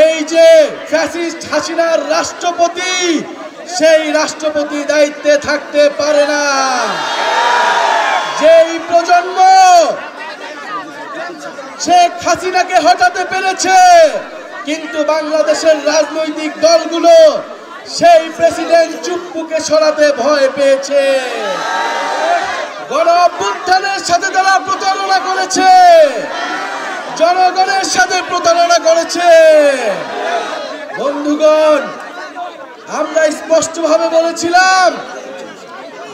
এই যে ফ্যাসিস্ট হাসিনার রাষ্ট্রপতি, সেই রাষ্ট্রপতি দায়িত্বে থাকতে পারে না। যেই প্রজন্ম শেখ হাসিনাকে হটাতে পেরেছে, কিন্তু বাংলাদেশের রাজনৈতিক দলগুলো সেই প্রেসিডেন্ট চুপ্পুকে সরাতে ভয় পেয়েছে। গণ অভ্যুত্থানের সাথে তারা প্রতারণা করেছে, জনগণের সাথে প্রতারণা করেছে। বন্ধুগণ, আমরা স্পষ্টভাবে বলেছিলাম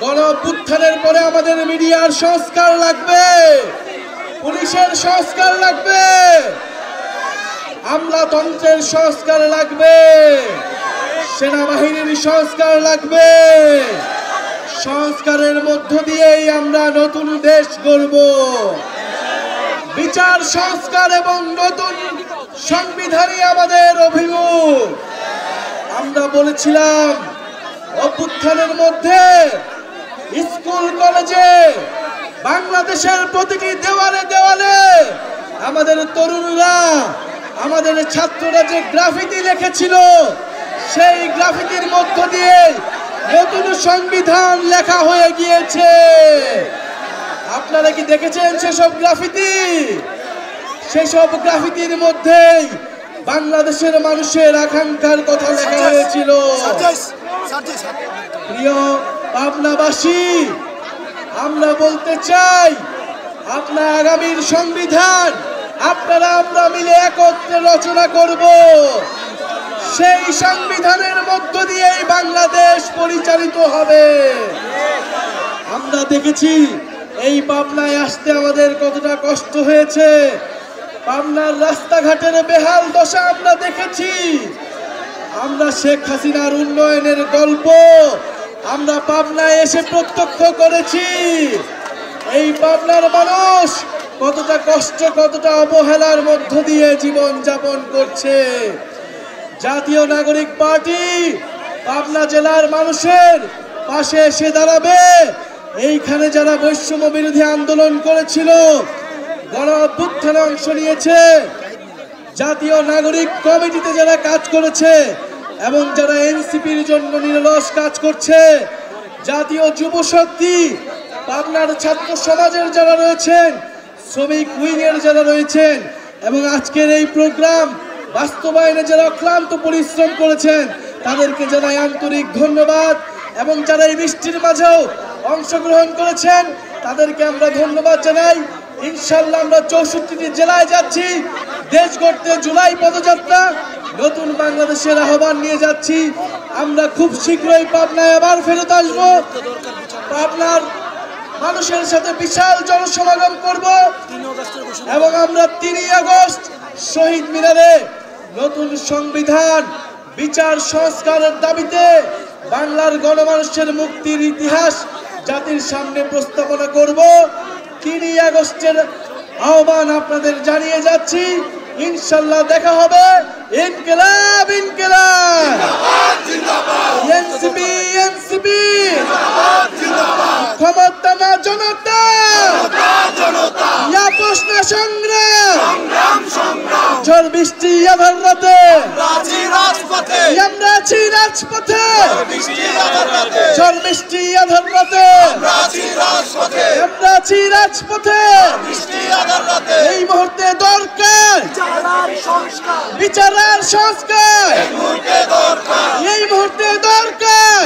গণ অভ্যুত্থানের পরে আমাদের মিডিয়ার সংস্কার লাগবে, পুলিশের সংস্কার লাগবে, আমলাতন্ত্রের সংস্কার লাগবে, সেনাবাহিনীর সংস্কার লাগবে। সংস্কারের মধ্য দিয়েই আমরা নতুন দেশ গড়ব। বিচার সংস্কার এবং নতুন সংবিধানই আমাদের অভিমুখ। আমরা বলেছিলাম অভ্যুত্থানের মধ্যে স্কুল কলেজে বাংলাদেশের প্রতিটি দেওয়ালে দেওয়ালে আমাদের তরুণরা, আমাদের ছাত্ররা যে গ্রাফিতি লিখেছিল, সেই গ্রাফিতির মধ্য দিয়ে নতুন সংবিধান লেখা হয়ে গিয়েছে। আপনারা কি দেখেছেন সেসব গ্রাফিতি? সেসব গ্রাফিতির মধ্যেই বাংলাদেশের মানুষের আকাঙ্ক্ষার কথা লেখা হয়েছিল। প্রিয় পাবনাবাসী, আমরা বলতে চাই, আপনার আগামীর সংবিধান আপনারা আমরা মিলে একত্রে রচনা করব। সেই সংবিধানের মধ্য দিয়েই বাংলাদেশ পরিচালিত হবে। আমরা দেখেছি এই পাবনায় আসতে আমাদের কতটা কষ্ট হয়েছে। পাবনার রাস্তাঘাটের বেহাল দশা আমরা দেখেছি। আমরা শেখ হাসিনার উন্নয়নের গল্প আমরা পাবনায় এসে প্রত্যক্ষ করেছি। এই পাবনার মানুষ কতটা কষ্ট, কতটা অবহেলার মধ্য দিয়ে জীবন যাপন করছে। জাতীয় নাগরিক পার্টি পাবনা জেলার মানুষের পাশে এসে দাঁড়াবে। এইখানে যারা বৈষম্য বিরোধী আন্দোলন করেছিল, গণ অভ্যুত্থানে অংশ নিয়েছে, জাতীয় নাগরিক কমিটিতে যারা কাজ করেছে এবং যারা এনসিপির জন্য নিরলস কাজ করছে, জাতীয় যুব শক্তি, পাবনার ছাত্র সমাজের যারা রয়েছেন, শ্রমিক উইংয়ের যারা রয়েছেন এবং আজকের এই প্রোগ্রাম বাস্তবায়নে যারা ক্লান্ত পরিশ্রম করেছেন, তাদেরকে জানাই আন্তরিক ধন্যবাদ। এবং যারা এই বৃষ্টির মাঝেও অংশগ্রহণ করেছেন, তাদেরকে আমরা ধন্যবাদ জানাই। ইনশাল্লাহ আমরা 64টি জেলায় যাচ্ছি, দেশ গড়তে জুলাই পদযাত্রা, নতুন বাংলাদেশের আহ্বান নিয়ে যাচ্ছি। আমরা খুব শীঘ্রই পাবনায় আবার ফেরত আসব। পাবনার মানুষের সাথে বিশাল জনসমাগম করব এবং আমরা 3 আগস্ট শহীদ মিনারে নতুন সংবিধান, বিচার সংস্কারের দাবিতে বাংলার গণমানুষের মুক্তির ইতিহাস জাতির সামনে প্রস্তাবনা করব। 3 আগস্টের আহ্বান আপনাদের জানিয়ে যাচ্ছি। ইনশাল্লাহ দেখা হবে। ইনকিলাব ইনকিলাব, এনসিপি এনসিপি, ক্ষমতা না জনতা, প্রশ্ন সংগ্রাম, ঝড় বৃষ্টি আধার রাতে আমরা আছি রাজপথে, ঝড় বৃষ্টি আধার রাতে আমরা আছি রাজপথে। এই মুহূর্তে দরকার বিচার আর সংস্কার, এই মুহূর্তে দরকার